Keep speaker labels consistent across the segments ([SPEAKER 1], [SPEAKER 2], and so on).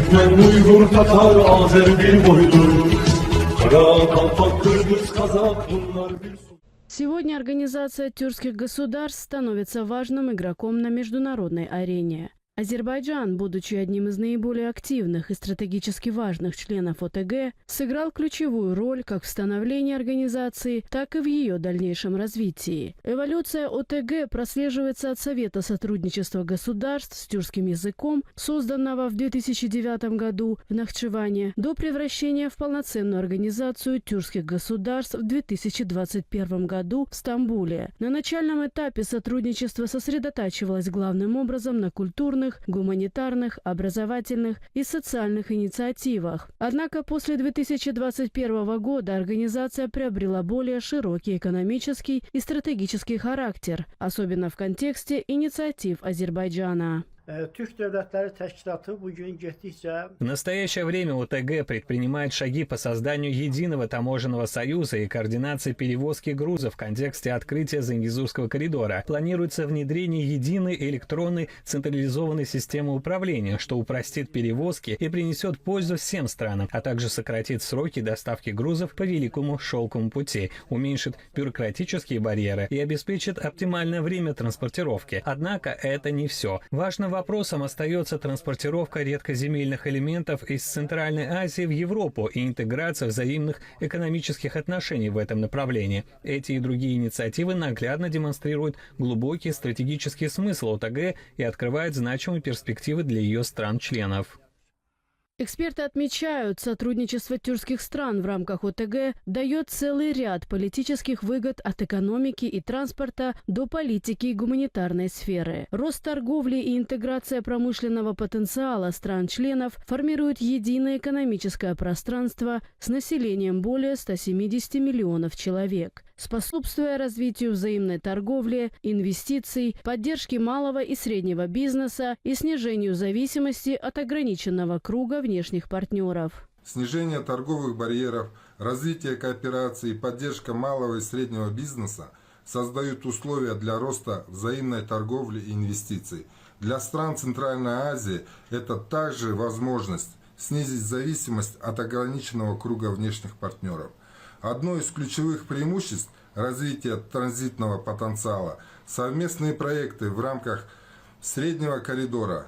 [SPEAKER 1] Türkmen, Uygur, Tatar, Azer bir boydur. Kara, Kalpak, Kırgız, Kazak bunlar bir...
[SPEAKER 2] Сегодня Организация тюркских государств становится важным игроком на международной арене. Азербайджан, будучи одним из наиболее активных и стратегически важных членов ОТГ, сыграл ключевую роль как в становлении организации, так и в ее дальнейшем развитии. Эволюция ОТГ прослеживается от Совета сотрудничества государств с тюркским языком, созданного в 2009 году в Нахчеване, до превращения в полноценную организацию тюркских государств в 2021 году в Стамбуле. На начальном этапе сотрудничество сосредотачивалось главным образом на культурных, гуманитарных, образовательных и социальных инициативах. Однако после 2021 года организация приобрела более широкий экономический и стратегический характер, особенно в контексте инициатив Азербайджана.
[SPEAKER 3] В настоящее время ОТГ предпринимает шаги по созданию единого таможенного союза и координации перевозки грузов в контексте открытия Зангезурского коридора. Планируется внедрение единой электронной централизованной системы управления, что упростит перевозки и принесет пользу всем странам, а также сократит сроки доставки грузов по Великому Шелковому пути, уменьшит бюрократические барьеры и обеспечит оптимальное время транспортировки. Однако это не все. Важным вопросом остается транспортировка редкоземельных элементов из Центральной Азии в Европу и интеграция взаимных экономических отношений в этом направлении. Эти и другие инициативы наглядно демонстрируют глубокий стратегический смысл ОТГ и открывают значимые перспективы для ее стран-членов.
[SPEAKER 2] Эксперты отмечают, сотрудничество тюркских стран в рамках ОТГ дает целый ряд политических выгод от экономики и транспорта до политики и гуманитарной сферы. Рост торговли и интеграция промышленного потенциала стран-членов формируют единое экономическое пространство с населением более 170 миллионов человек, способствуя развитию взаимной торговли, инвестиций, поддержке малого и среднего бизнеса и снижению зависимости от ограниченного круга внешних партнеров.
[SPEAKER 4] Снижение торговых барьеров, развитие кооперации и поддержка малого и среднего бизнеса создают условия для роста взаимной торговли и инвестиций. Для стран Центральной Азии это также возможность снизить зависимость от ограниченного круга внешних партнеров. Одно из ключевых преимуществ развития транзитного потенциала – совместные проекты в рамках среднего коридора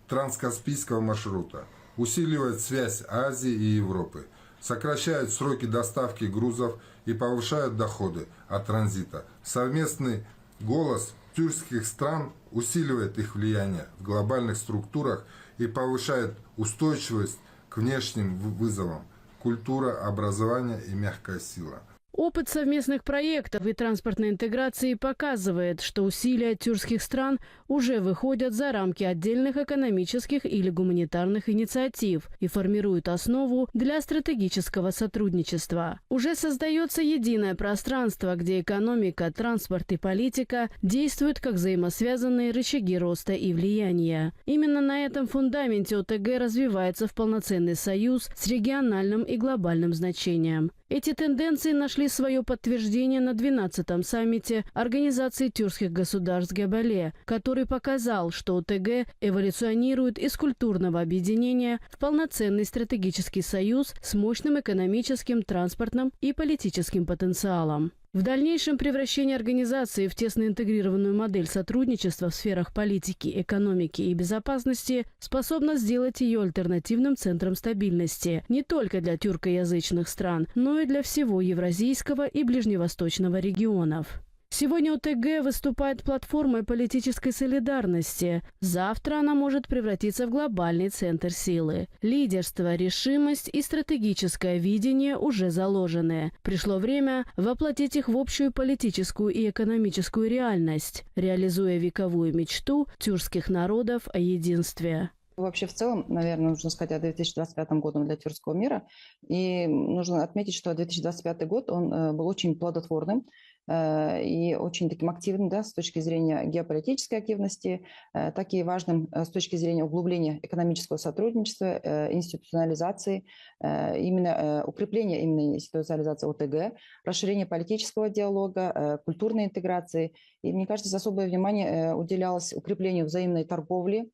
[SPEAKER 4] транскаспийского маршрута, усиливают связь Азии и Европы, сокращают сроки доставки грузов и повышают доходы от транзита. Совместный голос тюркских стран усиливает их влияние в глобальных структурах и повышает устойчивость к внешним вызовам. Культура, образование и мягкая сила.
[SPEAKER 2] Опыт совместных проектов и транспортной интеграции показывает, что усилия тюркских стран уже выходят за рамки отдельных экономических или гуманитарных инициатив и формируют основу для стратегического сотрудничества. Уже создается единое пространство, где экономика, транспорт и политика действуют как взаимосвязанные рычаги роста и влияния. Именно на этом фундаменте ОТГ развивается в полноценный союз с региональным и глобальным значением. Эти тенденции нашли свое подтверждение на 12-м саммите Организации тюркских государств Гебале, который показал, что ОТГ эволюционирует из культурного объединения в полноценный стратегический союз с мощным экономическим, транспортным и политическим потенциалом. В дальнейшем превращение организации в тесно интегрированную модель сотрудничества в сферах политики, экономики и безопасности способно сделать ее альтернативным центром стабильности не только для тюркоязычных стран, но и для всего евразийского и ближневосточного регионов. Сегодня ОТГ выступает платформой политической солидарности. Завтра она может превратиться в глобальный центр силы. Лидерство, решимость и стратегическое видение уже заложены. Пришло время воплотить их в общую политическую и экономическую реальность, реализуя вековую мечту тюркских народов о единстве.
[SPEAKER 5] Вообще, в целом, наверное, нужно сказать о 2025 году для тюркского мира. И нужно отметить, что 2025 год он был очень плодотворным и очень таким активным, да, с точки зрения геополитической активности, так и важным с точки зрения углубления экономического сотрудничества, институционализации, именно укрепления именно институционализации ОТГ, расширения политического диалога, культурной интеграции. И, мне кажется, особое внимание уделялось укреплению взаимной торговли,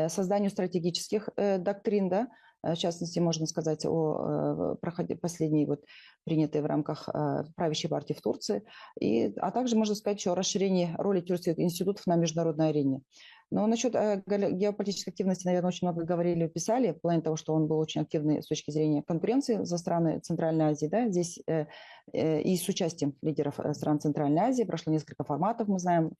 [SPEAKER 5] созданию стратегических доктрин, да, В частности, можно сказать о последней вот принятой в рамках правящей партии в Турции, а также можно сказать еще о расширении роли тюркских институтов на международной арене. Но насчет геополитической активности, наверное, очень много говорили, писали, в плане того, что он был очень активный с точки зрения конкуренции за страны Центральной Азии. Да? Здесь и с участием лидеров стран Центральной Азии прошло несколько форматов, мы знаем,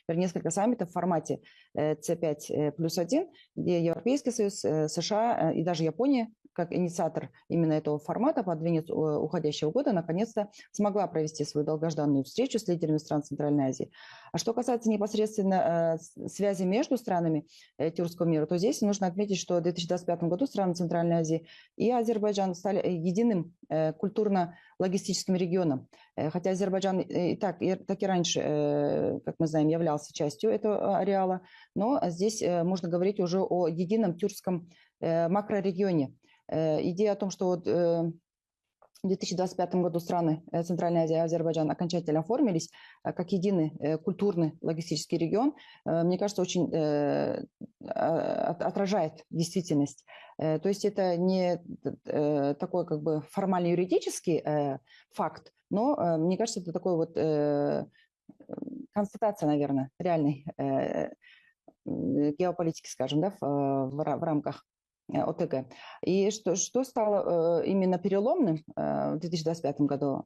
[SPEAKER 5] несколько саммитов в формате C5+1, где Европейский Союз, США и даже Япония, как инициатор именно этого формата под венец уходящего года, наконец-то смогла провести свою долгожданную встречу с лидерами стран Центральной Азии. А что касается непосредственно связи между странами тюркского мира, то здесь нужно отметить, что в 2025 году страны Центральной Азии и Азербайджан стали единым культурно-логистическим регионом. Хотя Азербайджан так и раньше, как мы знаем, являлся частью этого ареала, но здесь можно говорить уже о едином тюркском макрорегионе. Идея о том, что вот в 2025 году страны Центральной Азии и Азербайджан окончательно оформились как единый культурный логистический регион, мне кажется, очень отражает действительность. То есть это не такой как бы формально юридический факт, но мне кажется, это такой вот констатация, наверное, реальной геополитики, скажем, да, в рамках ОТГ. И что стало именно переломным в 2025 году?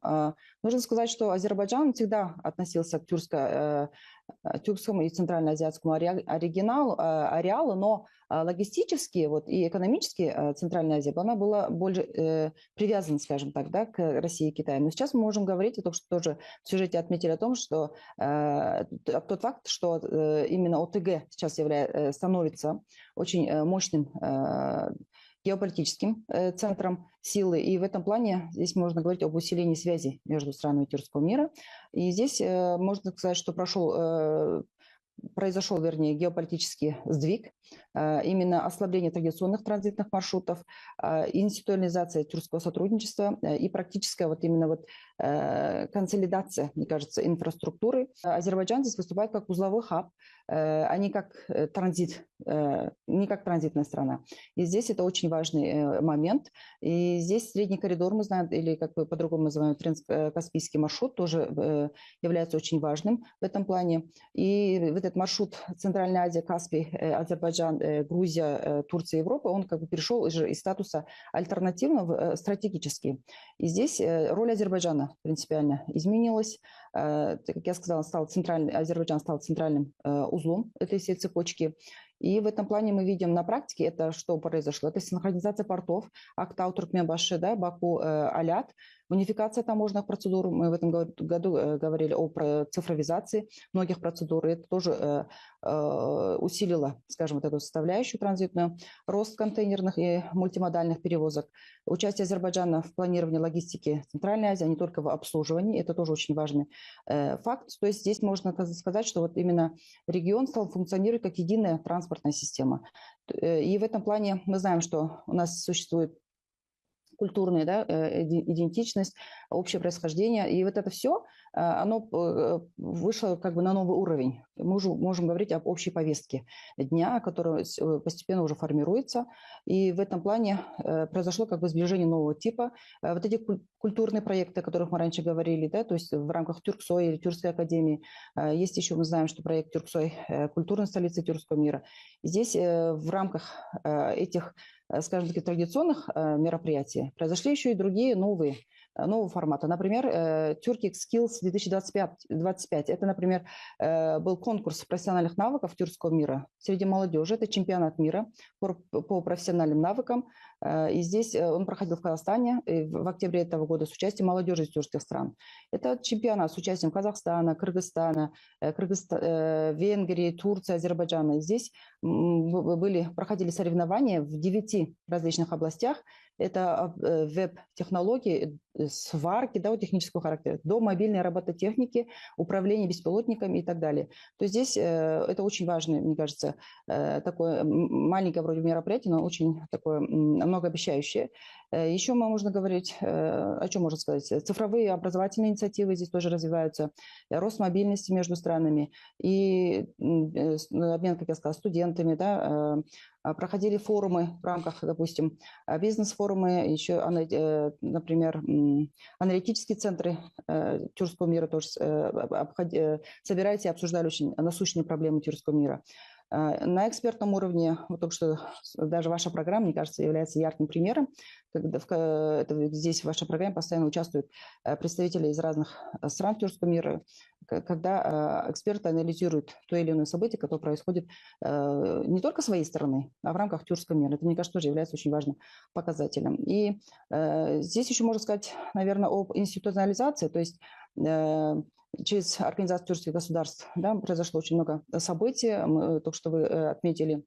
[SPEAKER 5] Нужно сказать, что Азербайджан всегда относился к тюркскому и центральноазиатскому ареалу, но логистически вот, и экономически Центральная Азия она была больше привязана, скажем так, да, к России и Китаю. Но сейчас мы можем говорить, и то, что тоже в сюжете отметили о том, что тот факт, что именно ОТГ сейчас становится очень мощным геополитическим центром силы. И в этом плане здесь можно говорить об усилении связи между странами тюркского мира. И здесь можно сказать, что произошел, вернее, геополитический сдвиг, именно ослабление традиционных транзитных маршрутов, институционализация тюркского сотрудничества и практическая вот именно вот консолидация, мне кажется, инфраструктуры. Азербайджан здесь выступает как узловой хаб, а не как не как транзитная страна. И здесь это очень важный момент. И здесь средний коридор, мы знаем, или как бы по-другому называем Каспийский маршрут, тоже является очень важным в этом плане. И вот этот маршрут Центральная Азия, Каспий, Азербайджан, Грузия, Турция, Европа, он как бы перешел из статуса альтернативного в стратегический. И здесь роль Азербайджана принципиально изменилась. Как я сказала, Азербайджан стал центральным узлом этой всей цепочки. И в этом плане мы видим на практике, это что произошло? Это синхронизация портов, Актау, Туркменбаши, да, Баку, Алят, унификация таможенных процедур. Мы в этом году говорили о цифровизации многих процедур. И это тоже усилило, скажем, вот эту составляющую транзитную, рост контейнерных и мультимодальных перевозок, участие Азербайджана в планировании логистики Центральной Азии, а не только в обслуживании. Это тоже очень важный факт. То есть здесь можно сказать, что вот именно регион стал функционировать как единая транспортная система. И в этом плане мы знаем, что у нас существует культурная, да, идентичность, общее происхождение. И вот это все, оно вышло как бы на новый уровень. Мы уже можем говорить об общей повестке дня, которая постепенно уже формируется. И в этом плане произошло как бы сближение нового типа. Вот эти культурные проекты, о которых мы раньше говорили, да, то есть в рамках Тюрксой или Тюркской академии. Есть еще, мы знаем, что проект Тюрксой культурной столицы тюркского мира. И здесь в рамках этих, скажем так, традиционных мероприятий произошли еще и другие новые формата. Например, Turkic Skills 2025. Это, например, был конкурс профессиональных навыков тюркского мира среди молодежи. Это чемпионат мира по профессиональным навыкам. И здесь он проходил в Казахстане в октябре этого года с участием молодежи из тюркских стран. Это чемпионат с участием Казахстана, Кыргызстана, Венгрии, Турции, Азербайджана. Здесь проходили соревнования в 9 различных областях. Это веб-технологии, сварки, да, технического характера, до мобильной робототехники, управления беспилотниками и так далее. То есть здесь это очень важное, мне кажется, такое маленькое вроде мероприятие, но очень такое многообещающие. Еще можно говорить, о чем можно сказать, цифровые образовательные инициативы здесь тоже развиваются, рост мобильности между странами и обмен, как я сказала, студентами, да, проходили форумы в рамках, допустим, бизнес-форумы, еще, например, аналитические центры тюркского мира тоже собирались и обсуждали очень насущные проблемы тюркского мира. На экспертном уровне, вот только что даже ваша программа, мне кажется, является ярким примером. Здесь в вашей программе постоянно участвуют представители из разных стран тюркского мира, когда эксперты анализируют то или иное событие, которое происходит не только с своей стороны, а в рамках тюркского мира. Это, мне кажется, тоже является очень важным показателем. И здесь еще можно сказать, наверное, об институционализации, то есть через Организацию тюркских государств, да, произошло очень много событий. Только что вы отметили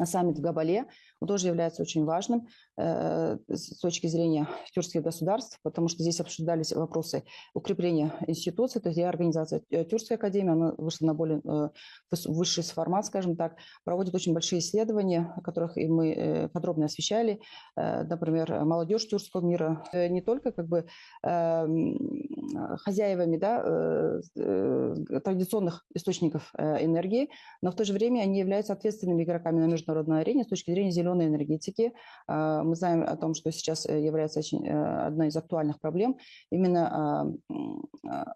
[SPEAKER 5] саммит в Габале. Он тоже является очень важным с точки зрения тюркских государств, потому что здесь обсуждались вопросы укрепления институций. То есть организация Тюркской академии, она вышла на более высший формат, скажем так, проводит очень большие исследования, о которых и мы подробно освещали. Например, молодежь тюркского мира не только как бы хозяевами, да, традиционных источников энергии, но в то же время они являются ответственными игроками на международной арене с точки зрения зеленой энергетики. Мы знаем о том, что сейчас является одной из актуальных проблем именно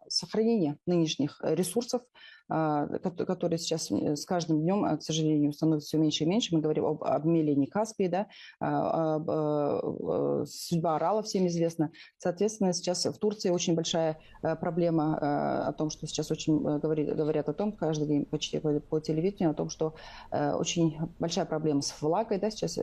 [SPEAKER 5] сохранение нынешних ресурсов, которые сейчас с каждым днем, к сожалению, становятся все меньше и меньше. Мы говорим об обмелении Каспии, да, судьба Арала всем известна. Соответственно, сейчас в Турции очень большая проблема о том, что сейчас очень говорят о том, каждый день почти по телевидению, о том, что очень большая проблема с влагой, да, сейчас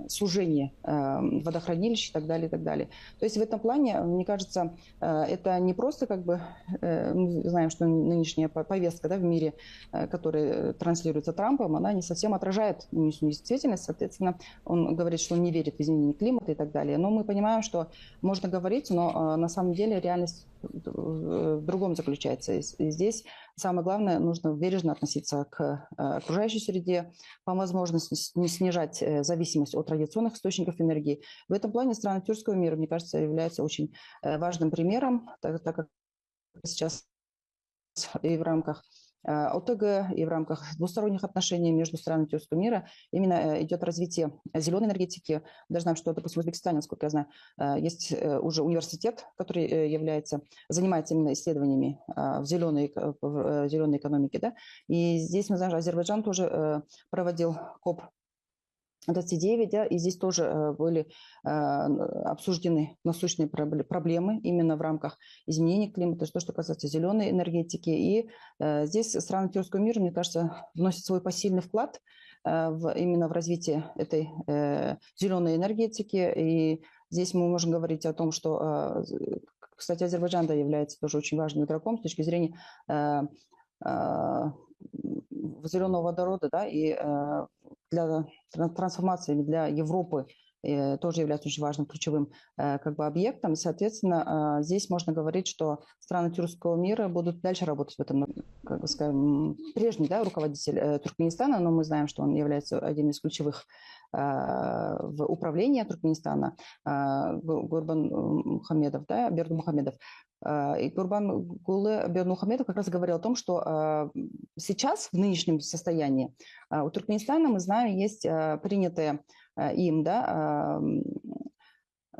[SPEAKER 5] сужение водохранилищ и так далее, и так далее. То есть в этом плане, мне кажется, это не просто как бы, мы знаем, что нынешняя повестка, да, в мире, которая транслируется Трампом, она не совсем отражает нынешнюю действительность. Соответственно, он говорит, что он не верит в изменение климата и так далее. Но мы понимаем, что можно говорить, но на самом деле реальность в другом заключается. И здесь самое главное, нужно бережно относиться к окружающей среде, по возможности не снижать зависимость от традиционных источников энергии. В этом плане страны тюркского мира, мне кажется, являются очень важным примером, так как сейчас и в рамках ОТГ, и в рамках двусторонних отношений между странами тюркского мира именно идет развитие зеленой энергетики. Даже знаем, что, допустим, в Узбекистане, насколько я знаю, есть уже университет, который занимается именно исследованиями в зеленой экономике. Да? И здесь мы знаем, что Азербайджан тоже проводил КОП-29, да, и здесь тоже были обсуждены насущные проблемы именно в рамках изменения климата, что касается зеленой энергетики. И здесь страны тюркского мира, мне кажется, вносят свой посильный вклад именно в развитие этой зеленой энергетики. И здесь мы можем говорить о том, что, кстати, Азербайджан является тоже очень важным игроком с точки зрения зеленого водорода, да, и для трансформации для Европы тоже является очень важным ключевым как бы объектом. И, соответственно, здесь можно говорить, что страны тюркского мира будут дальше работать в этом, как бы скажем, прежний, да, руководитель Туркменистана, но мы знаем, что он является одним из ключевых в управлении Туркменистана, Гурбанмухамедов, да, Бердымухамедов. И Гурбангулы Бердымухамедов как раз говорил о том, что сейчас, в нынешнем состоянии, у Туркменистана, мы знаем, есть принятые им, да,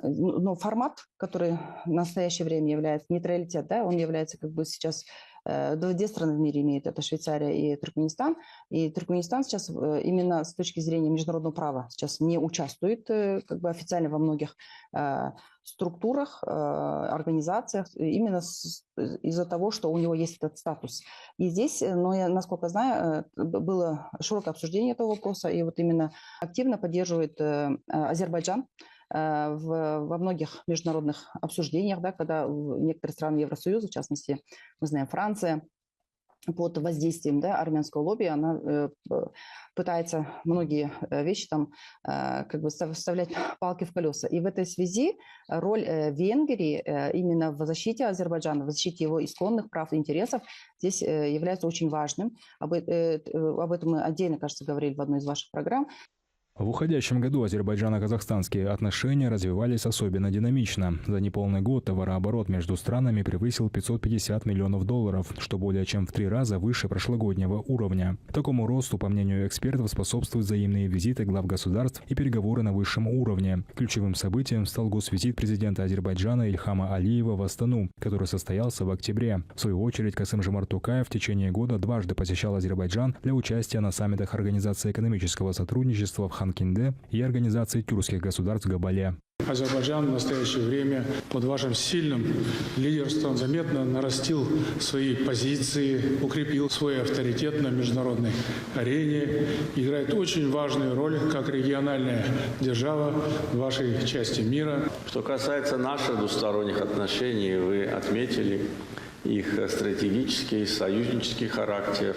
[SPEAKER 5] но формат, который в настоящее время является нейтралитет, да, он является как бы сейчас две страны в мире имеют, это Швейцария и Туркменистан. И Туркменистан сейчас именно с точки зрения международного права сейчас не участвует как бы официально во многих структурах, организациях, именно из-за того, что у него есть этот статус. И здесь, ну, я, насколько знаю, было широкое обсуждение этого вопроса, и вот именно активно поддерживает Азербайджан во многих международных обсуждениях, да, когда некоторые страны Евросоюза, в частности, мы знаем, Франция, под воздействием, да, армянского лобби, она пытается многие вещи там как бы вставлять палки в колеса. И в этой связи роль Венгрии именно в защите Азербайджана, в защите его исконных прав и интересов здесь является очень важным. Об этом мы отдельно, кажется, говорили в одной из ваших программ.
[SPEAKER 6] В уходящем году азербайджано-казахстанские отношения развивались особенно динамично. За неполный год товарооборот между странами превысил $550 миллионов, что более чем в 3 раза выше прошлогоднего уровня. Такому росту, по мнению экспертов, способствуют взаимные визиты глав государств и переговоры на высшем уровне. Ключевым событием стал госвизит президента Азербайджана Ильхама Алиева в Астану, который состоялся в октябре. В свою очередь, Касым-Жомарт Токаев в течение года дважды посещал Азербайджан для участия на саммитах Организации экономического сотрудничества в Ханкинде и Организации тюркских государств в Габале.
[SPEAKER 7] Азербайджан в настоящее время под вашим сильным лидерством заметно нарастил свои позиции, укрепил свой авторитет на международной арене, играет очень важную роль как региональная держава в вашей части мира.
[SPEAKER 8] Что касается наших двусторонних отношений, вы отметили их стратегический, союзнический характер.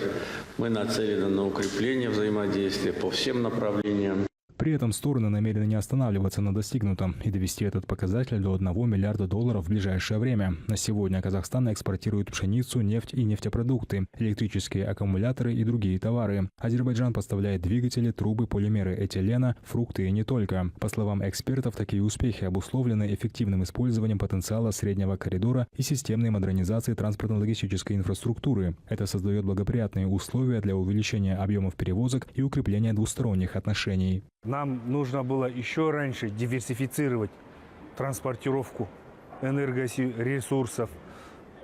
[SPEAKER 8] Мы нацелены на укрепление взаимодействия по всем направлениям.
[SPEAKER 6] При этом стороны намерены не останавливаться на достигнутом и довести этот показатель до $1 миллиарда в ближайшее время. На сегодня Казахстан экспортирует пшеницу, нефть и нефтепродукты, электрические аккумуляторы и другие товары. Азербайджан поставляет двигатели, трубы, полимеры этилена, фрукты и не только. По словам экспертов, такие успехи обусловлены эффективным использованием потенциала среднего коридора и системной модернизацией транспортно-логистической инфраструктуры. Это создает благоприятные условия для увеличения объемов перевозок и укрепления двусторонних отношений.
[SPEAKER 9] Нам нужно было еще раньше диверсифицировать транспортировку энергоресурсов,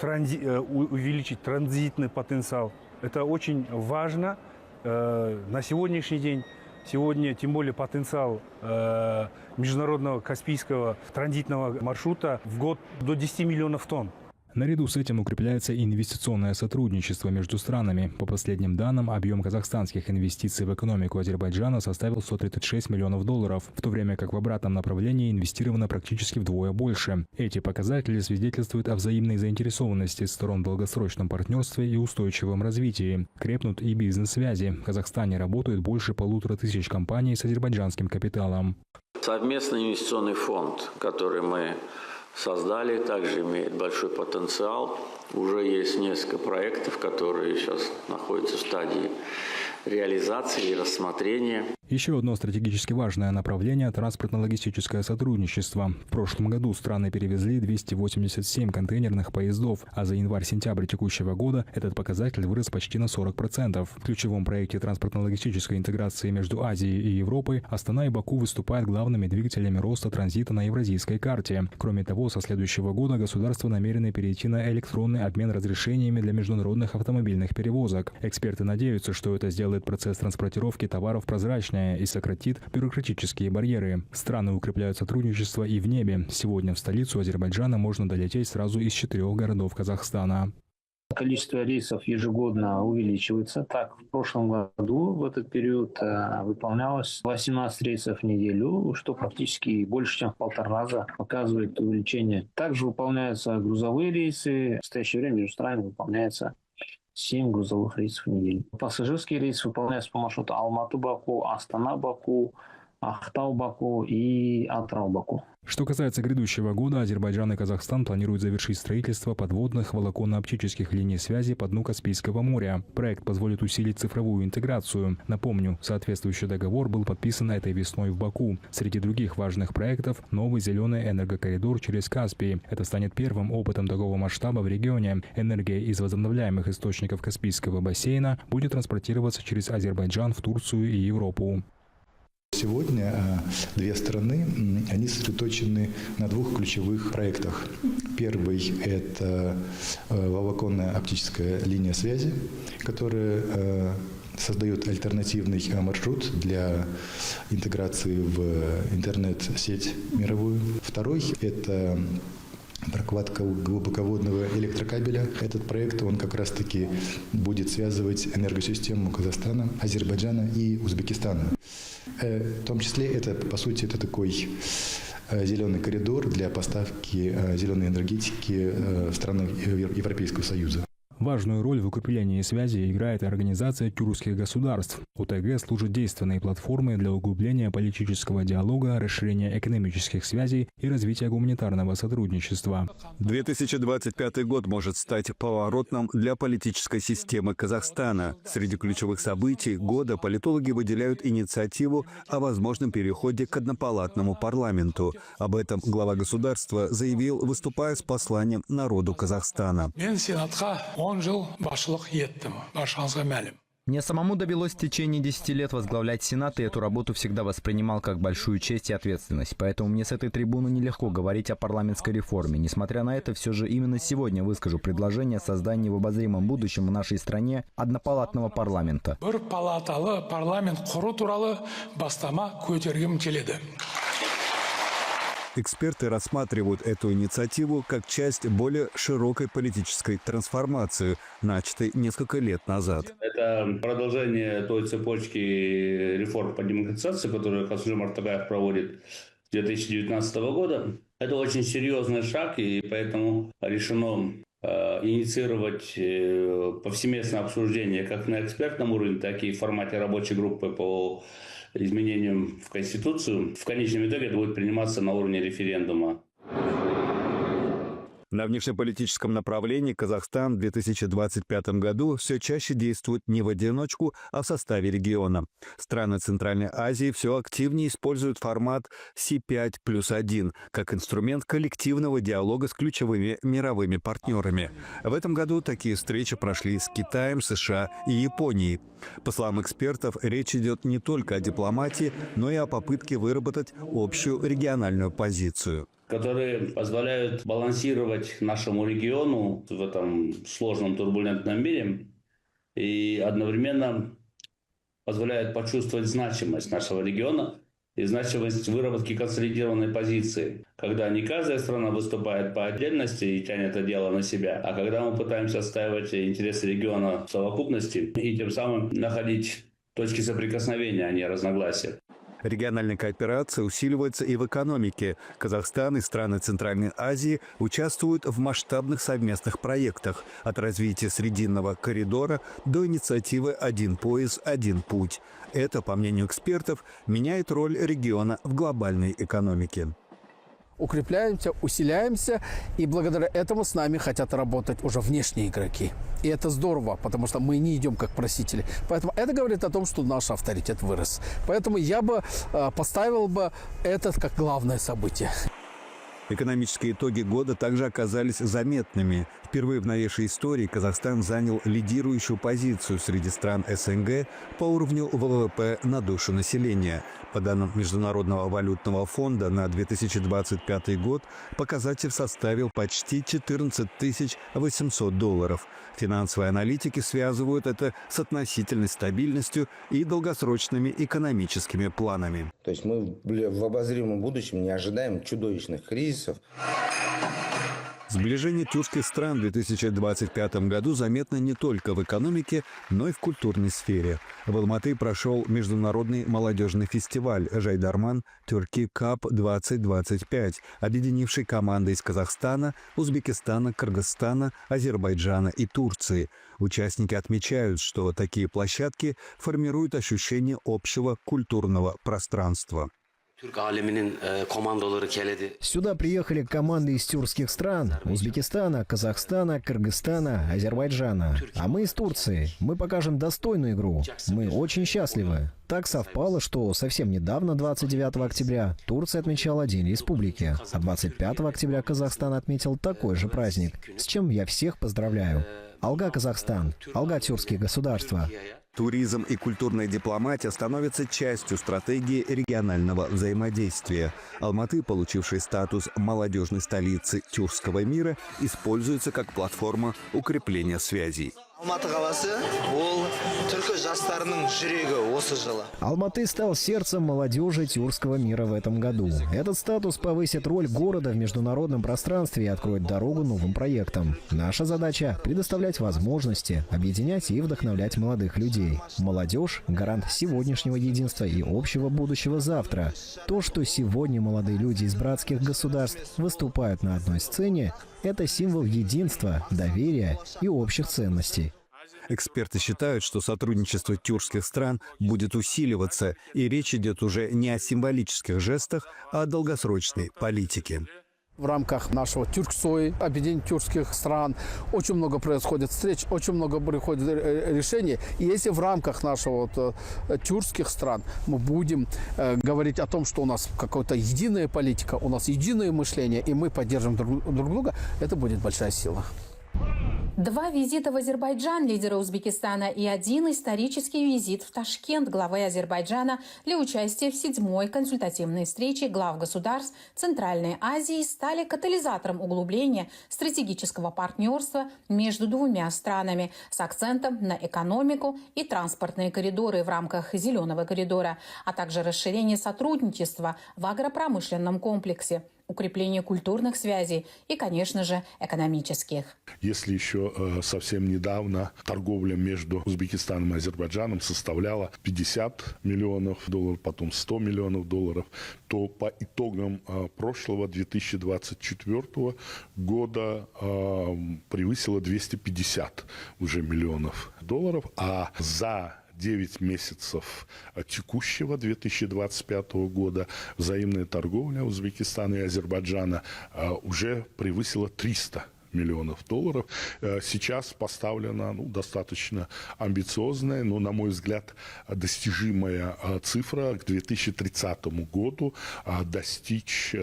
[SPEAKER 9] увеличить транзитный потенциал. Это очень важно на сегодняшний день. Сегодня, тем более, потенциал международного Каспийского транзитного маршрута в год до 10 миллионов тонн.
[SPEAKER 6] Наряду с этим укрепляется инвестиционное сотрудничество между странами. По последним данным, объем казахстанских инвестиций в экономику Азербайджана составил $136 миллионов, в то время как в обратном направлении инвестировано практически вдвое больше. Эти показатели свидетельствуют о взаимной заинтересованности сторон в долгосрочном партнерстве и устойчивом развитии. Крепнут и бизнес-связи. В Казахстане работают больше 1500 компаний с азербайджанским капиталом.
[SPEAKER 8] Совместный инвестиционный фонд, который мы создали, также имеет большой потенциал. Уже есть несколько проектов, которые сейчас находятся в стадии реализации и рассмотрения.
[SPEAKER 6] Еще одно стратегически важное направление – транспортно-логистическое сотрудничество. В прошлом году страны перевезли 287 контейнерных поездов, а за январь-сентябрь текущего года этот показатель вырос почти на 40%. В ключевом проекте транспортно-логистической интеграции между Азией и Европой Астана и Баку выступают главными двигателями роста транзита на евразийской карте. Кроме того, со следующего года государства намерены перейти на электронный обмен разрешениями для международных автомобильных перевозок. Эксперты надеются, что это сделает процесс транспортировки товаров прозрачнее и сократит бюрократические барьеры. Страны укрепляют сотрудничество и в небе. Сегодня в столицу Азербайджана можно долететь сразу из 4 городов Казахстана.
[SPEAKER 10] Количество рейсов ежегодно увеличивается. Так, в прошлом году в этот период выполнялось 18 рейсов в неделю, что практически больше, чем в 1,5 раза показывает увеличение. Также выполняются грузовые рейсы. В настоящее время между странами выполняется 7 грузовых рейсов в неделю. Пассажирские рейсы выполняются по маршруту Алматы-Баку, Астана-Баку, Ахтау-Баку и Атырау-Баку.
[SPEAKER 6] Что касается грядущего года, Азербайджан и Казахстан планируют завершить строительство подводных волоконно-оптических линий связи по дну Каспийского моря. Проект позволит усилить цифровую интеграцию. Напомню, соответствующий договор был подписан этой весной в Баку. Среди других важных проектов – новый зеленый энергокоридор через Каспий. Это станет первым опытом такого масштаба в регионе. Энергия из возобновляемых источников Каспийского бассейна будет транспортироваться через Азербайджан в Турцию и Европу.
[SPEAKER 11] Сегодня две страны, они сосредоточены на 2 ключевых проектах. Первый – это волоконная оптическая линия связи, которая создает альтернативный маршрут для интеграции в интернет-сеть мировую. Второй – это прокладка глубоководного электрокабеля. Этот проект, он как раз-таки будет связывать энергосистему Казахстана, Азербайджана и Узбекистана. В том числе это, по сути, это такой зеленый коридор для поставки зеленой энергетики в страны Европейского Союза.
[SPEAKER 6] Важную роль в укреплении связи играет Организация тюркских государств. ОТГ служит действенной платформой для углубления политического диалога, расширения экономических связей и развития гуманитарного сотрудничества.
[SPEAKER 12] 2025 год может стать поворотным для политической системы Казахстана. Среди ключевых событий года политологи выделяют инициативу о возможном переходе к однопалатному парламенту. Об этом глава государства заявил, выступая с посланием народу Казахстана.
[SPEAKER 13] Мне самому довелось в течение 10 лет возглавлять Сенат, и эту работу всегда воспринимал как большую честь и ответственность. Поэтому мне с этой трибуны нелегко говорить о парламентской реформе. Несмотря на это, все же именно сегодня выскажу предложение о создании в обозримом будущем в нашей стране однопалатного парламента.
[SPEAKER 12] Эксперты рассматривают эту инициативу как часть более широкой политической трансформации, начатой несколько лет назад.
[SPEAKER 14] Это продолжение той цепочки реформ по демократизации, которую Касым-Жомарт Токаев проводит с 2019 года. Это очень серьезный шаг, и поэтому решено инициировать повсеместное обсуждение как на экспертном уровне, так и в формате рабочей группы по изменениям в Конституцию. В конечном итоге это будет приниматься на уровне референдума.
[SPEAKER 12] На внешнеполитическом направлении Казахстан в 2025 году все чаще действует не в одиночку, а в составе региона. Страны Центральной Азии все активнее используют формат C5+1 как инструмент коллективного диалога с ключевыми мировыми партнерами. В этом году такие встречи прошли с Китаем, США и Японией. По словам экспертов, речь идет не только о дипломатии, но и о попытке выработать общую региональную позицию,
[SPEAKER 14] которые позволяют балансировать нашему региону в этом сложном турбулентном мире и одновременно позволяют почувствовать значимость нашего региона и значимость выработки консолидированной позиции, когда не каждая страна выступает по отдельности и тянет это дело на себя, а когда мы пытаемся отстаивать интересы региона в совокупности и тем самым находить точки соприкосновения, а не разногласия.
[SPEAKER 12] Региональная кооперация усиливается и в экономике. Казахстан и страны Центральной Азии участвуют в масштабных совместных проектах от развития Срединного коридора до инициативы «Один пояс, один путь». Это, по мнению экспертов, меняет роль региона в глобальной экономике.
[SPEAKER 15] Укрепляемся, усиляемся, и благодаря этому с нами хотят работать уже внешние игроки. И это здорово, потому что мы не идем как просители. Поэтому это говорит о том, что наш авторитет вырос. Поэтому я бы поставил бы это как главное событие.
[SPEAKER 12] Экономические итоги года также оказались заметными. Впервые в новейшей истории Казахстан занял лидирующую позицию среди стран СНГ по уровню ВВП на душу населения. По данным Международного валютного фонда на 2025 год показатель составил почти 14 800 долларов. Финансовые аналитики связывают это с относительной стабильностью и долгосрочными экономическими планами.
[SPEAKER 16] То есть мы в обозримом будущем не ожидаем чудовищных кризисов.
[SPEAKER 12] Сближение тюркских стран в 2025 году заметно не только в экономике, но и в культурной сфере. В Алматы прошел международный молодежный фестиваль «Жайдарман Turkey Cup 2025», объединивший команды из Казахстана, Узбекистана, Кыргызстана, Азербайджана и Турции. Участники отмечают, что такие площадки формируют ощущение общего культурного пространства.
[SPEAKER 17] Сюда приехали команды из тюркских стран – Узбекистана, Казахстана, Кыргызстана, Азербайджана. А мы из Турции. Мы покажем достойную игру. Мы очень счастливы. Так совпало, что совсем недавно, 29 октября, Турция отмечала День Республики, а 25 октября Казахстан отметил такой же праздник, с чем я всех поздравляю. Алга Казахстан, алга тюркские государства.
[SPEAKER 12] Туризм и культурная дипломатия становятся частью стратегии регионального взаимодействия. Алматы, получивший статус молодежной столицы тюркского мира, используется как платформа укрепления связей.
[SPEAKER 17] Алматы стал сердцем молодежи тюркского мира в этом году. Этот статус повысит роль города в международном пространстве и откроет дорогу новым проектам. Наша задача – предоставлять возможности, объединять и вдохновлять молодых людей. Молодежь – гарант сегодняшнего единства и общего будущего завтра. То, что сегодня молодые люди из братских государств выступают на одной сцене, это символ единства, доверия и общих ценностей.
[SPEAKER 12] Эксперты считают, что сотрудничество тюркских стран будет усиливаться, и речь идет уже не о символических жестах, а о долгосрочной политике.
[SPEAKER 15] В рамках нашего Тюрксой, объединения тюркских стран, очень много происходит встреч, очень много приходит решений. И если в рамках нашего тюркских стран мы будем говорить о том, что у нас какая-то единая политика, у нас единое мышление, и мы поддержим друг друга, это будет большая сила.
[SPEAKER 18] 2 визита в Азербайджан лидера Узбекистана и 1 исторический визит в Ташкент главы Азербайджана для участия в 7-й консультативной встрече глав государств Центральной Азии стали катализатором углубления стратегического партнерства между двумя странами с акцентом на экономику и транспортные коридоры в рамках Зеленого коридора, а также расширение сотрудничества в агропромышленном комплексе, укрепление культурных связей и, конечно же, экономических.
[SPEAKER 19] Если еще совсем недавно торговля между Узбекистаном и Азербайджаном составляла 50 миллионов долларов, потом 100 миллионов долларов, то по итогам прошлого 2024 года превысила 250 уже миллионов долларов, а за 9 месяцев текущего 2025 года взаимная торговля Узбекистана и Азербайджана уже превысила 300 миллионов долларов. Сейчас поставлена достаточно амбициозная, но, на мой взгляд, достижимая цифра к 2030 году достичь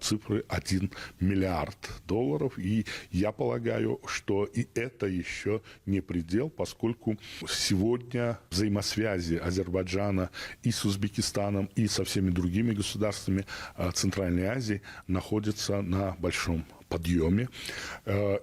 [SPEAKER 19] цифры 1 миллиард долларов. И я полагаю, что и это еще не предел, поскольку сегодня взаимосвязи Азербайджана и с Узбекистаном, и со всеми другими государствами Центральной Азии находятся на большом подъеме,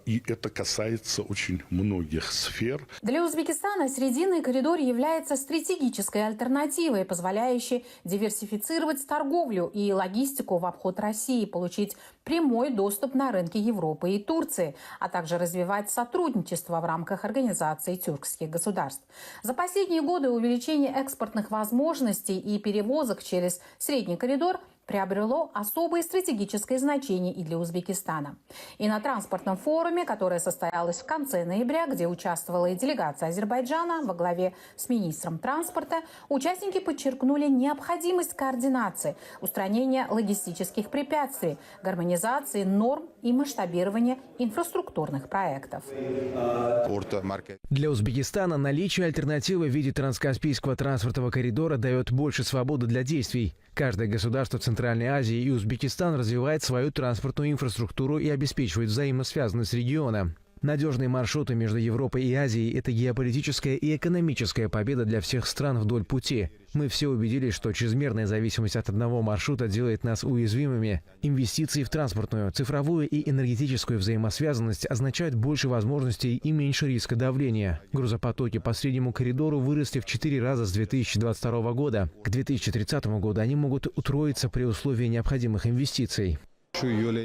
[SPEAKER 19] и это касается очень многих сфер.
[SPEAKER 18] Для Узбекистана Срединный коридор является стратегической альтернативой, позволяющей диверсифицировать торговлю и логистику в обход России, получить прямой доступ на рынки Европы и Турции, а также развивать сотрудничество в рамках организации тюркских государств. За последние годы увеличение экспортных возможностей и перевозок через Средний коридор приобрело особое стратегическое значение и для Узбекистана. И на транспортном форуме, которое состоялось в конце ноября, где участвовала и делегация Азербайджана во главе с министром транспорта, участники подчеркнули необходимость координации, устранения логистических препятствий, гармонизации норм и масштабирования инфраструктурных проектов.
[SPEAKER 20] Для Узбекистана наличие альтернативы в виде транскаспийского транспортного коридора дает больше свободы для действий. Каждое государство Центральной Азии и Узбекистан развивает свою транспортную инфраструктуру и обеспечивает взаимосвязанность региона. Надежные маршруты между Европой и Азией – это геополитическая и экономическая победа для всех стран вдоль пути. Мы все убедились, что чрезмерная зависимость от одного маршрута делает нас уязвимыми. Инвестиции в транспортную, цифровую и энергетическую взаимосвязанность означают больше возможностей и меньше риска давления. Грузопотоки по Среднему коридору выросли в 4 раза с 2022 года. К 2030 году они могут утроиться при условии необходимых инвестиций.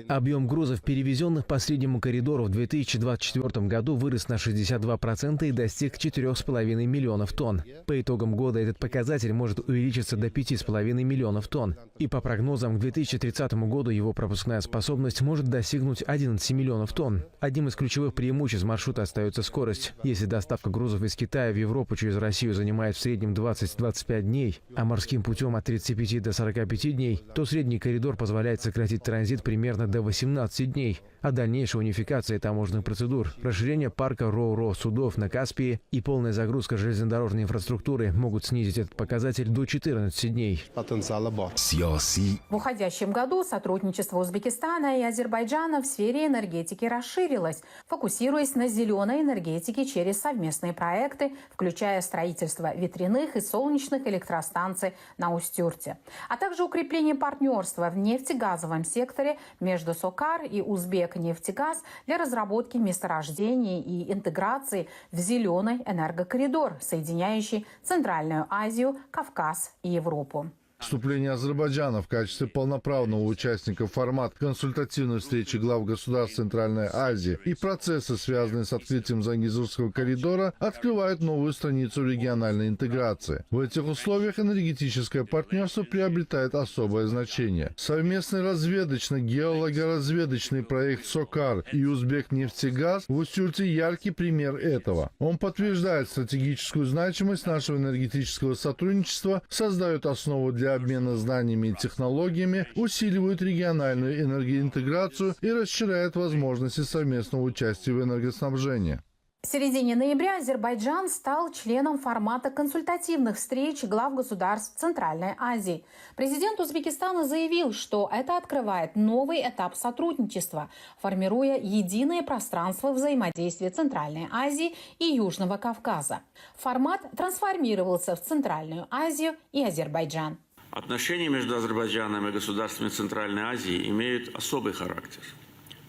[SPEAKER 20] Объем грузов, перевезенных по Среднему коридору в 2024 году, вырос на 62% и достиг 4,5 миллионов тонн. По итогам года этот показатель может увеличиться до 5,5 миллионов тонн. И по прогнозам, к 2030 году его пропускная способность может достигнуть 11 миллионов тонн. Одним из ключевых преимуществ маршрута остается скорость. Если доставка грузов из Китая в Европу через Россию занимает в среднем 20-25 дней, а морским путем от 35 до 45 дней, то Средний коридор позволяет сократить транзит примерно до 18 дней, а дальнейшая унификация таможенных процедур, расширение парка ро-ро судов на Каспии и полная загрузка железнодорожной инфраструктуры могут снизить этот показатель до 14 дней.
[SPEAKER 18] В уходящем году сотрудничество Узбекистана и Азербайджана в сфере энергетики расширилось, фокусируясь на зеленой энергетике через совместные проекты, включая строительство ветряных и солнечных электростанций на Устюрте, а также укрепление партнерства в нефтегазовом секторе между СОКАР и Узбекнефтегаз для разработки месторождений и интеграции в зеленый энергокоридор, соединяющий Центральную Азию, Кавказ и Европу.
[SPEAKER 21] Вступление Азербайджана в качестве полноправного участника в формат консультативной встречи глав государств Центральной Азии и процессы, связанные с открытием Зангезурского коридора, открывают новую страницу региональной интеграции. В этих условиях энергетическое партнерство приобретает особое значение. Совместный разведочно-геологоразведочный проект СОКАР и Узбекнефтегаз в Усть-Юрте яркий пример этого. Он подтверждает стратегическую значимость нашего энергетического сотрудничества, создает основу для обмена знаниями и технологиями, усиливают региональную энергоинтеграцию и расширяют возможности совместного участия в энергоснабжении.
[SPEAKER 18] В середине ноября Азербайджан стал членом формата консультативных встреч глав государств Центральной Азии. Президент Узбекистана заявил, что это открывает новый этап сотрудничества, формируя единое пространство взаимодействия Центральной Азии и Южного Кавказа. Формат трансформировался в Центральную Азию и Азербайджан.
[SPEAKER 8] Отношения между Азербайджаном и государствами Центральной Азии имеют особый характер.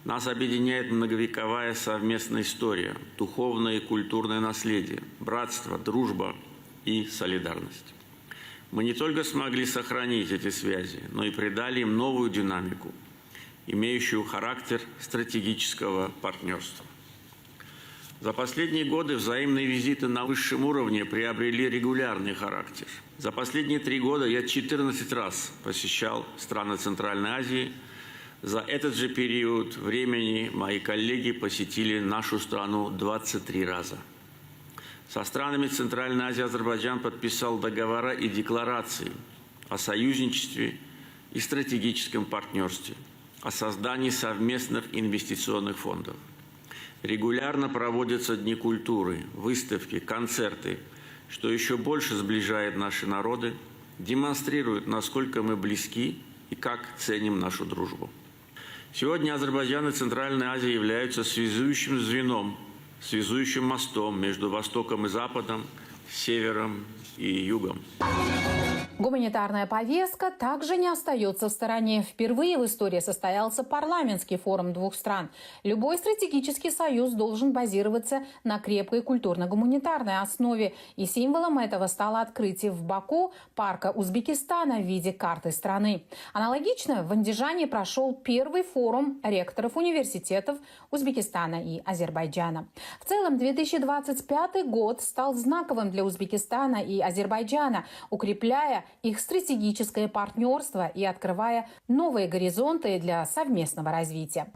[SPEAKER 8] Нас объединяет многовековая совместная история, духовное и культурное наследие, братство, дружба и солидарность. Мы не только смогли сохранить эти связи, но и придали им новую динамику, имеющую характер стратегического партнерства. За последние годы взаимные визиты на высшем уровне приобрели регулярный характер. За последние 3 года я 14 раз посещал страны Центральной Азии. За этот же период времени мои коллеги посетили нашу страну 23 раза. Со странами Центральной Азии Азербайджан подписал договора и декларации о союзничестве и стратегическом партнерстве, о создании совместных инвестиционных фондов. Регулярно проводятся дни культуры, выставки, концерты, что еще больше сближает наши народы, демонстрирует, насколько мы близки и как ценим нашу дружбу. Сегодня Азербайджан и Центральная Азия являются связующим звеном, связующим мостом между Востоком и Западом, Севером и Югом.
[SPEAKER 18] Гуманитарная повестка также не остается в стороне. Впервые в истории состоялся парламентский форум двух стран. Любой стратегический союз должен базироваться на крепкой культурно-гуманитарной основе. И символом этого стало открытие в Баку парка Узбекистана в виде карты страны. Аналогично в Андижане прошел первый форум ректоров университетов Узбекистана и Азербайджана. В целом 2025 год стал знаковым для Узбекистана и Азербайджана, укрепляя их стратегическое партнерство и открывая новые горизонты для совместного развития.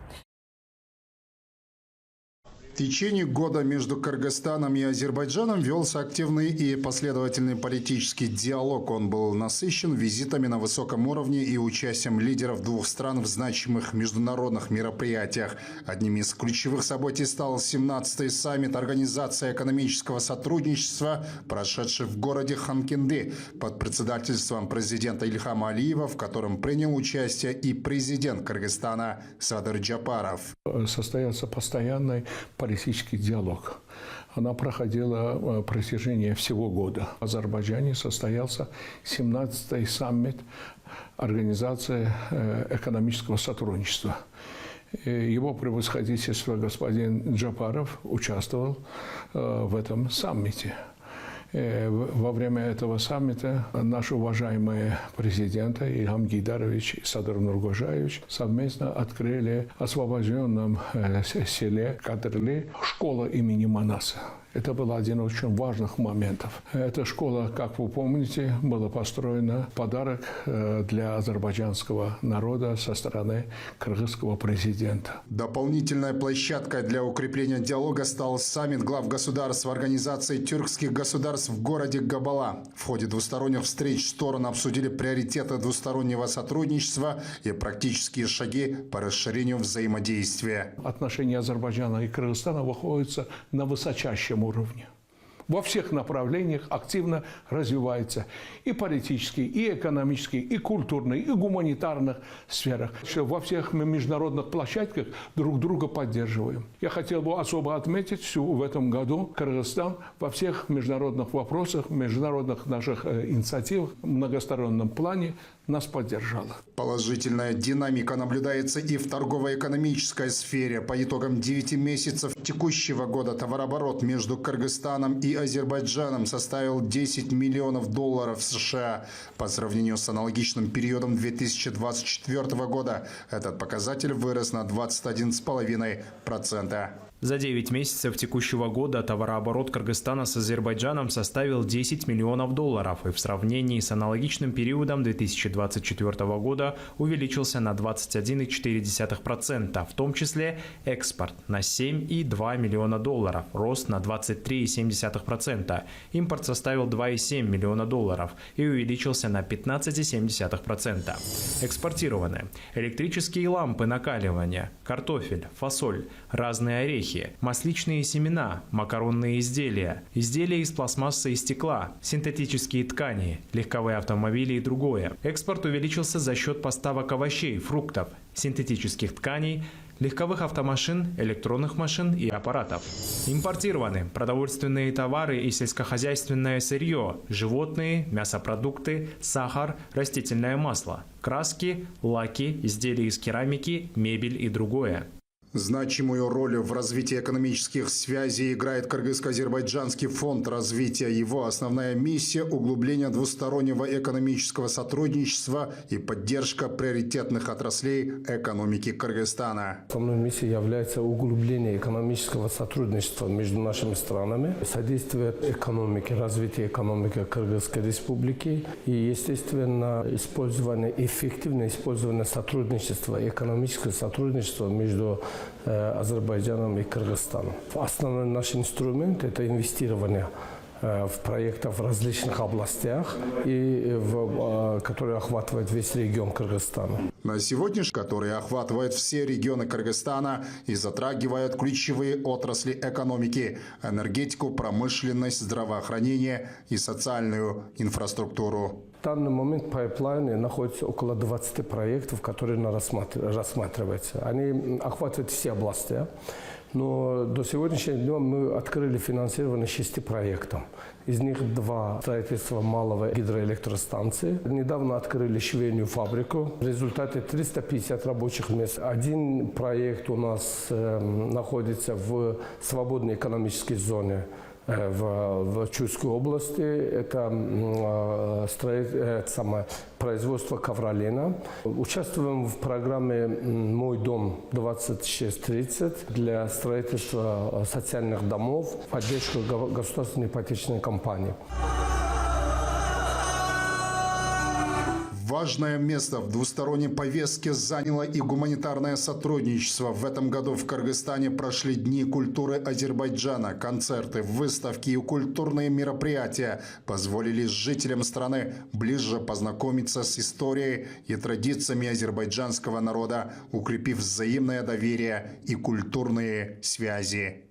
[SPEAKER 22] В течение года между Кыргызстаном и Азербайджаном велся активный и последовательный политический диалог. Он был насыщен визитами на высоком уровне и участием лидеров двух стран в значимых международных мероприятиях. Одним из ключевых событий стал 17-й саммит Организации экономического сотрудничества, прошедший в городе Ханкенди под председательством президента Ильхама Алиева, в котором принял участие и президент Кыргызстана Садыр Джапаров.
[SPEAKER 23] Состоялся постоянный политический диалог. Она проходила на протяжении всего года. В Азербайджане состоялся 17-й саммит Организации экономического сотрудничества. Его превосходительство господин Джапаров участвовал в этом саммите. Во время этого саммита наши уважаемые президенты Ильхам Гейдарович и Садыр Нургожаевич совместно открыли в освобожденном селе Кадырли школу имени Манаса. Это был один из очень важных моментов. Эта школа, как вы помните, была построена в подарок для азербайджанского народа со стороны кыргызского президента.
[SPEAKER 22] Дополнительной площадкой для укрепления диалога стал саммит глав государств Организации тюркских государств в городе Габала. В ходе двусторонних встреч стороны обсудили приоритеты двустороннего сотрудничества и практические шаги по расширению взаимодействия.
[SPEAKER 23] Отношения Азербайджана и Кыргызстана находятся на высочайшем уровне. Во всех направлениях активно развивается и политический, и экономический, и культурный, и гуманитарных сферах. Во всех международных площадках друг друга поддерживаем. Я хотел бы особо отметить, что в этом году Кыргызстан во всех международных вопросах, международных наших инициативах в многостороннем плане нас поддержала.
[SPEAKER 22] Положительная динамика наблюдается и в торгово-экономической сфере. По итогам 9 месяцев текущего года товарооборот между Кыргызстаном и Азербайджаном составил $10 миллионов США. По сравнению с аналогичным периодом 2024 года этот показатель вырос на 21,5%.
[SPEAKER 1] За 9 месяцев текущего года товарооборот Кыргызстана с Азербайджаном составил $10 миллионов, и в сравнении с аналогичным периодом 2024 года увеличился на 21,4%, в том числе экспорт на $7,2 миллиона, рост на 23,7%, импорт составил $2,7 миллиона и увеличился на 15,7%. Экспортированы электрические лампы накаливания, картофель, фасоль, разные орехи, масличные семена, макаронные изделия, изделия из пластмассы и стекла, синтетические ткани, легковые автомобили и другое. Экспорт увеличился за счет поставок овощей, фруктов, синтетических тканей, легковых автомашин, электронных машин и аппаратов. Импортированы продовольственные товары и сельскохозяйственное сырье, животные, мясопродукты, сахар, растительное масло, краски, лаки, изделия из керамики, мебель и другое.
[SPEAKER 22] Значимую роль в развитии экономических связей играет Кыргызско-Азербайджанский фонд развития. Его основная миссия – углубление двустороннего экономического сотрудничества и поддержка приоритетных отраслей экономики Кыргызстана.
[SPEAKER 3] Основной миссией является углубление экономического сотрудничества между нашими странами, содействие экономике, развитию экономики Кыргызской республики и, естественно, эффективное использование сотрудничества, экономического сотрудничества между Азербайджаном и Кыргызстаном. Основной наш инструмент – это инвестирование в проекты в различных областях, которые охватывают весь регион Кыргызстана.
[SPEAKER 22] На сегодняшний, которые охватывают все регионы Кыргызстана и затрагивают ключевые отрасли экономики – энергетику, промышленность, здравоохранение и социальную инфраструктуру.
[SPEAKER 3] В данный момент в пайплайне находится около 20 проектов, которые рассматриваются. Они охватывают все области. Но до сегодняшнего дня мы открыли финансирование 6 проектов. Из них 2 строительства малого гидроэлектростанции. Недавно открыли швейную фабрику. В результате 350 рабочих мест. Один проект у нас находится в свободной экономической зоне в Чувской области. Это производство ковролина. Участвуем в программе «Мой дом 2630» для строительства социальных домов, поддержку государственной ипотечной компании.
[SPEAKER 22] Важное место в двусторонней повестке заняло и гуманитарное сотрудничество. В этом году в Кыргызстане прошли Дни культуры Азербайджана. Концерты, выставки и культурные мероприятия позволили жителям страны ближе познакомиться с историей и традициями азербайджанского народа, укрепив взаимное доверие и культурные связи.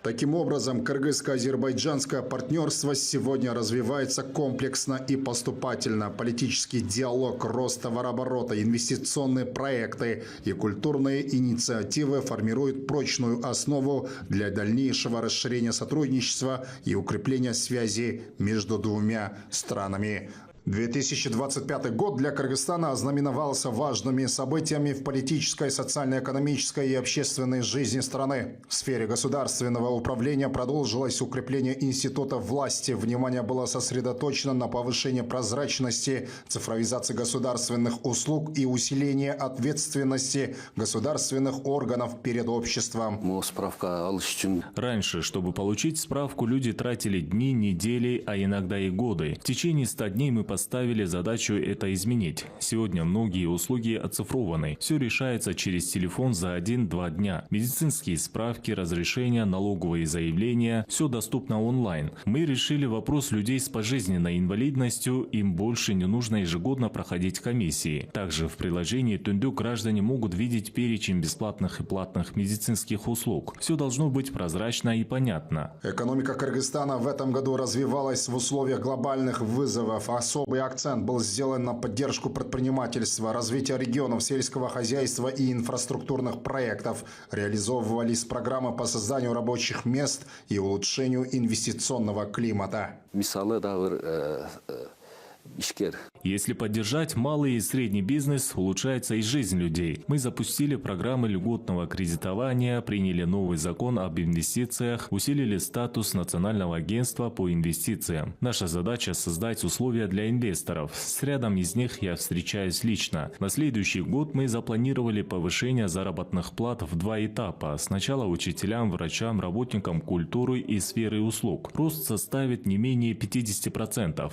[SPEAKER 22] Таким образом, кыргызско-азербайджанское партнерство сегодня развивается комплексно и поступательно. Политический диалог, рост товарооборота, инвестиционные проекты и культурные инициативы формируют прочную основу для дальнейшего расширения сотрудничества и укрепления связи между двумя странами. 2025 год для Кыргызстана ознаменовался важными событиями в политической, социально-экономической и общественной жизни страны. В сфере государственного управления продолжилось укрепление институтов власти. Внимание было сосредоточено на повышении прозрачности, цифровизации государственных услуг и усилении ответственности государственных органов перед обществом.
[SPEAKER 4] Раньше, чтобы получить справку, люди тратили дни, недели, а иногда и годы. В течение 100 дней мы поставили задачу это изменить. Сегодня многие услуги оцифрованы. Все решается через телефон за 1-2 дня. Медицинские справки, разрешения, налоговые заявления – все доступно онлайн. Мы решили вопрос людей с пожизненной инвалидностью. Им больше не нужно ежегодно проходить комиссии. Также в приложении Түндүк граждане могут видеть перечень бесплатных и платных медицинских услуг. Все должно быть прозрачно и понятно.
[SPEAKER 22] Экономика Кыргызстана в этом году развивалась в условиях глобальных вызовов. Особо Особый акцент был сделан на поддержку предпринимательства, развитие регионов, сельского хозяйства и инфраструктурных проектов. Реализовывались программы по созданию рабочих мест и улучшению инвестиционного климата.
[SPEAKER 4] Если поддержать малый и средний бизнес, улучшается и жизнь людей. Мы запустили программы льготного кредитования, приняли новый закон об инвестициях, усилили статус Национального агентства по инвестициям. Наша задача – создать условия для инвесторов. С рядом из них я встречаюсь лично. На следующий год мы запланировали повышение заработных плат в 2 этапа. Сначала учителям, врачам, работникам культуры и сферы услуг. Рост составит не менее 50%.